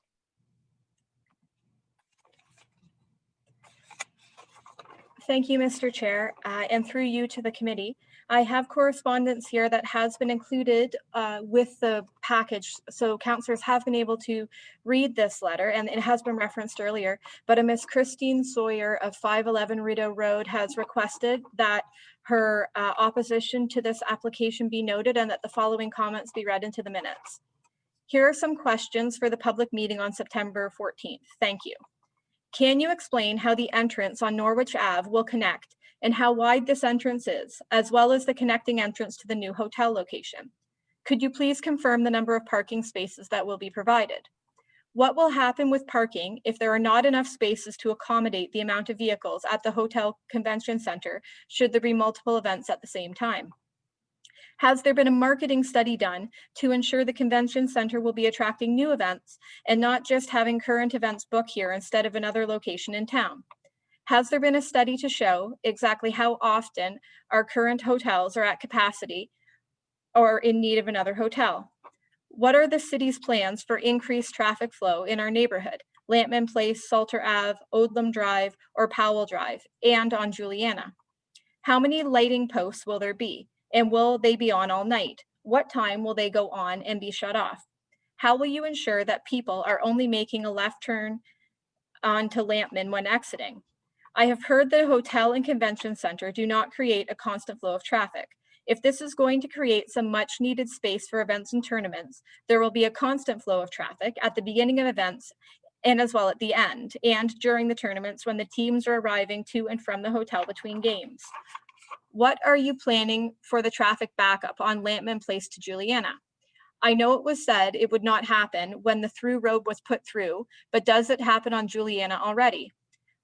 E: Thank you, Mr. Chair, and through you to the committee. I have correspondence here that has been included with the package. So councillors have been able to read this letter, and it has been referenced earlier, but a Miss Christine Sawyer of 511 Rideau Road has requested that her opposition to this application be noted and that the following comments be read into the minutes. Here are some questions for the public meeting on September 14th. Thank you. Can you explain how the entrance on Norwich Ave will connect and how wide this entrance is, as well as the connecting entrance to the new hotel location? Could you please confirm the number of parking spaces that will be provided? What will happen with parking if there are not enough spaces to accommodate the amount of vehicles at the hotel convention center should there be multiple events at the same time? Has there been a marketing study done to ensure the convention center will be attracting new events and not just having current events book here instead of another location in town? Has there been a study to show exactly how often our current hotels are at capacity or in need of another hotel? What are the city's plans for increased traffic flow in our neighborhood, Lampman Place, Salter Ave, Odlum Drive, or Powell Drive, and on Juliana? How many lighting posts will there be? And will they be on all night? What time will they go on and be shut off? How will you ensure that people are only making a left turn onto Lampman when exiting? I have heard the hotel and convention center do not create a constant flow of traffic. If this is going to create some much needed space for events and tournaments, there will be a constant flow of traffic at the beginning of events and as well at the end and during the tournaments when the teams are arriving to and from the hotel between games. What are you planning for the traffic backup on Lampman Place to Juliana? I know it was said it would not happen when the through road was put through, but does it happen on Juliana already?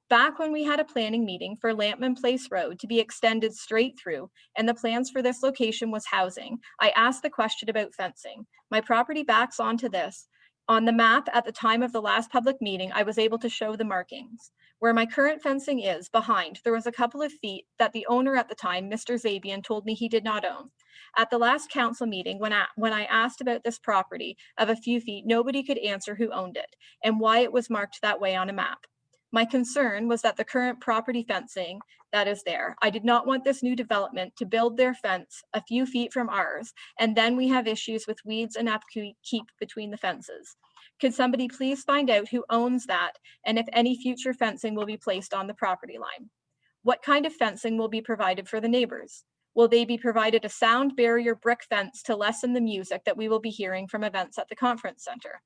E: Back when we had a planning meeting for Lampman Place Road to be extended straight through and the plans for this location was housing, I asked the question about fencing. My property backs onto this. On the map at the time of the last public meeting, I was able to show the markings. Where my current fencing is behind, there was a couple of feet that the owner at the time, Mr. Zabian, told me he did not own. At the last council meeting, when I asked about this property of a few feet, nobody could answer who owned it and why it was marked that way on a map. My concern was that the current property fencing that is there, I did not want this new development to build their fence a few feet from ours, and then we have issues with weeds and upkeep between the fences. Could somebody please find out who owns that and if any future fencing will be placed on the property line? What kind of fencing will be provided for the neighbors? Will they be provided a sound barrier brick fence to lessen the music that we will be hearing from events at the conference center?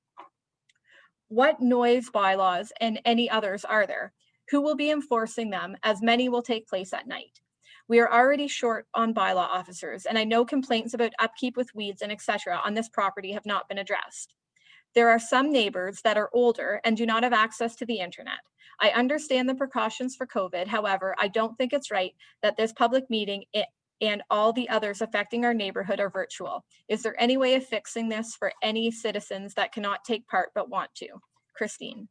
E: What noise bylaws and any others are there? Who will be enforcing them, as many will take place at night? We are already short on bylaw officers, and I know complaints about upkeep with weeds and etc. on this property have not been addressed. There are some neighbors that are older and do not have access to the internet. I understand the precautions for COVID. However, I don't think it's right that this public meeting and all the others affecting our neighborhood are virtual. Is there any way of fixing this for any citizens that cannot take part but want to? Christine.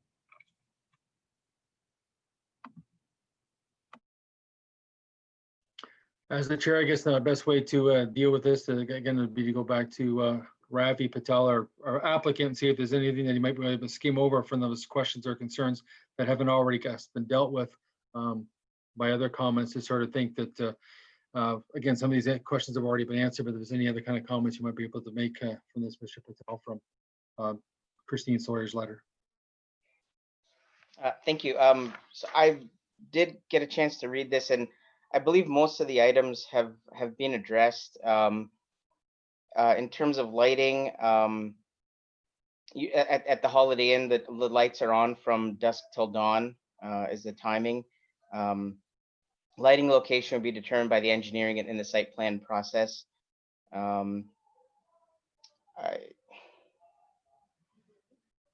A: As the chair, I guess the best way to deal with this, again, would be to go back to Ravi Patel, our applicant, and see if there's anything that he might be able to skim over from those questions or concerns that haven't already been dealt with by other comments, to sort of think that, again, some of these questions have already been answered, but if there's any other kind of comments you might be able to make from this, Mr. Patel, from Christine Sawyer's letter.
H: Thank you. So I did get a chance to read this, and I believe most of the items have been addressed. In terms of lighting, at the Holiday Inn, the lights are on from dusk till dawn is the timing. Lighting location will be determined by the engineering and in the site plan process.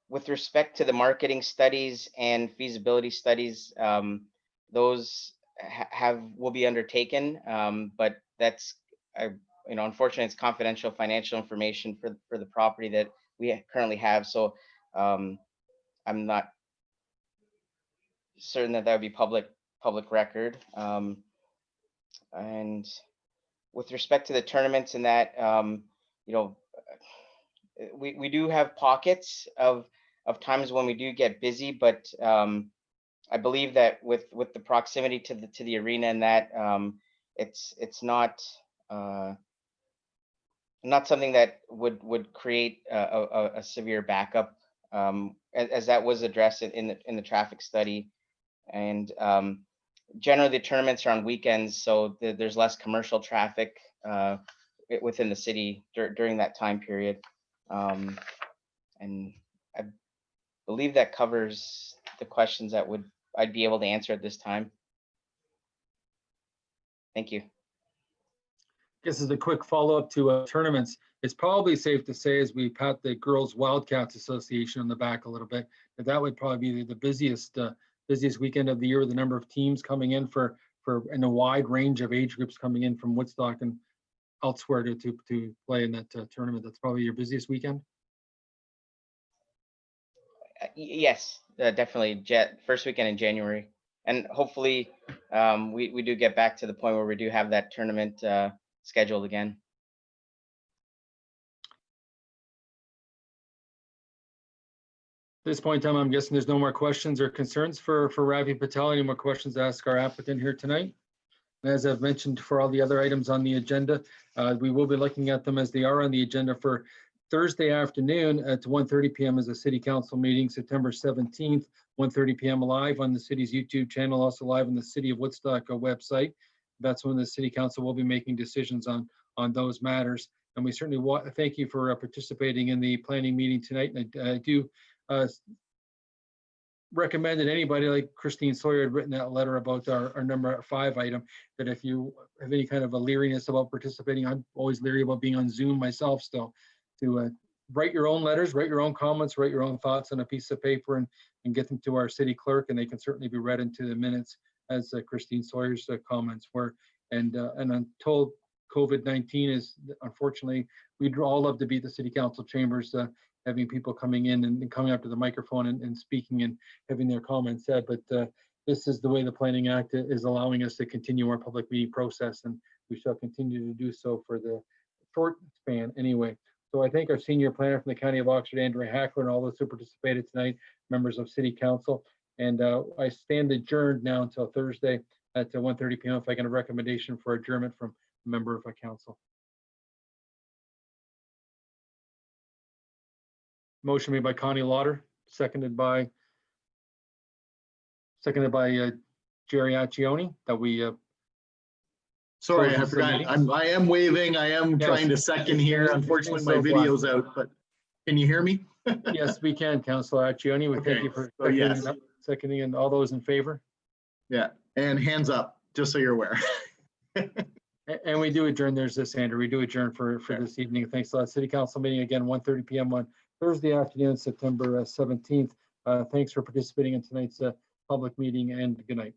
H: With respect to the marketing studies and feasibility studies, those will be undertaken, but that's unfortunately it's confidential financial information for the property that we currently have. So I'm not certain that would be public record. And with respect to the tournaments and that, we do have pockets of times when we do get busy, but I believe that with the proximity to the arena and that, it's not something that would create a severe backup, as that was addressed in the traffic study. And generally the tournaments are on weekends, so there's less commercial traffic within the city during that time period. And I believe that covers the questions that I'd be able to answer at this time. Thank you.
A: This is a quick follow-up to tournaments. It's probably safe to say, as we pat the Girls Wildcats Association on the back a little bit, that would probably be the busiest weekend of the year, with the number of teams coming in and a wide range of age groups coming in from Woodstock and elsewhere to play in that tournament. That's probably your busiest weekend.
H: Yes, definitely. First weekend in January, and hopefully we do get back to the point where we do have that tournament scheduled again.
A: At this point in time, I'm guessing there's no more questions or concerns for Ravi Patel. Any more questions to ask our applicant here tonight? As I've mentioned, for all the other items on the agenda, we will be looking at them as they are on the agenda for Thursday afternoon at 1:30 p.m. is a city council meeting, September 17th, 1:30 p.m. live on the city's YouTube channel, also live on the City of Woodstock website. That's when the city council will be making decisions on those matters. And we certainly thank you for participating in the planning meeting tonight. And I do recommend that anybody, like Christine Sawyer had written that letter about our number 5 item, that if you have any kind of a leeriness about participating, I'm always leery about being on Zoom myself still, to write your own letters, write your own comments, write your own thoughts on a piece of paper and get them to our city clerk, and they can certainly be read into the minutes, as Christine Sawyer's comments were. And until COVID-19 is, unfortunately, we'd all love to be at the city council chambers, having people coming in and coming up to the microphone and speaking and having their comments said. But this is the way the Planning Act is allowing us to continue our public meeting process, and we shall continue to do so for the short span anyway. So I thank our senior planner from the County of Oxford, Andrea Hackler, and all those who participated tonight, members of City Council. And I stand adjourned now until Thursday at 1:30 p.m. if I get a recommendation for adjournment from a member of council. Motion made by Connie Lauder, seconded by Jerry Accioni, that we
F: Sorry, I
A: Closes the
F: forgot.
A: meeting.
F: I am waving. I am
A: Yes.
F: trying to second here. Unfortunately, my
A: So black.
F: video's out, but can you hear me?
A: yes, we can, Councillor Accioni. We thank
F: Okay,
A: you for
F: so yes.
A: seconding, and all those in favor.
F: Yeah, and hands up, just so you're aware.
A: And we do adjourn. There's this, Andrew. We do adjourn for
F: Sure.
A: this evening. Thanks a lot. City Council meeting again, 1:30 p.m. on Thursday afternoon, September 17th. Thanks for participating in tonight's public meeting, and good night.